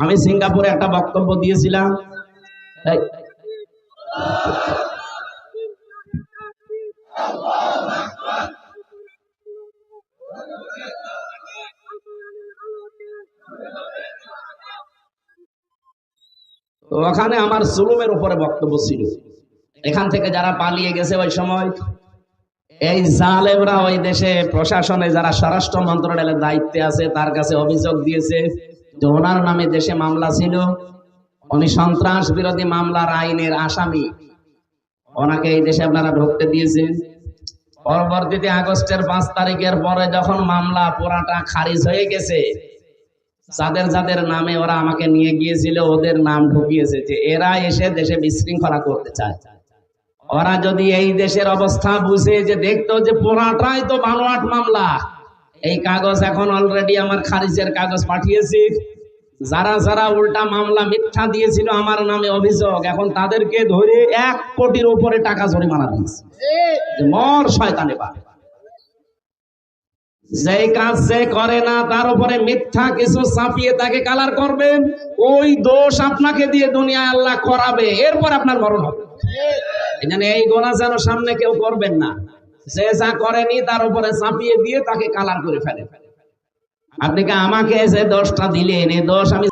আমি সিঙ্গাপুরে একটা বক্তব্য দিয়েছিলাম। ওখানে আমার জুলুমের উপরে বক্তব্য ছিল। এখান থেকে যারা পালিয়ে গেছে ওই সময়, এই জালেমরা ওই দেশে প্রশাসনে যারা স্বরাষ্ট্র মন্ত্রণালয়ের দায়িত্বে আছে তার কাছে অভিযোগ দিয়েছে যে ওনার নামে দেশে মামলা ছিল, উনি সন্ত্রাস বিরোধী মামলার আইনের আসামি, ওনাকে এই দেশে আপনারা ঢুকতে দিয়েছেন। পরবর্তীতে আগস্টের 5 তারিখের পরে যখন মামলা পুরাটা খারিজ হয়ে গেছে, যাদের যাদের নামে ওরা আমাকে নিয়ে গিয়েছিল ওদের নাম ঢুকিয়েছে যে এরা এসে দেশে বিশৃঙ্খলা করতে চায়। ওরা যদি এই দেশের অবস্থা বুঝে যে দেখতো যে পুরাটাই তো বানোয়াট মামলা, এই কাগজ এখন অলরেডি আমার খারিজের কাগজ পাঠিয়েছি, যারা যারা উল্টা মামলা মিথ্যা দিয়েছিল আমার নামে অভিযোগ, এখন তাদেরকে ধরে 1 কোটির উপরে টাকা জরিমানা দিয়েছে। মর শয়তানে বা যে কাজ যে করে না তার উপরে মিথ্যা কিছু চাপিয়ে তাকে কালার করবেন, ওই দোষ আপনাকে দিয়ে দুনিয়ায় আল্লাহ করাবে, এরপর আপনার মরণ হবে। এই গোনা যেন সামনে কেউ করবেন না, যে যা করেনি তার উপরে চাপিয়ে দিয়ে তাকে কালার করে ফেলে। আপনি কি আমাকে যে দোষটা দিলেন, এই দোষ আমি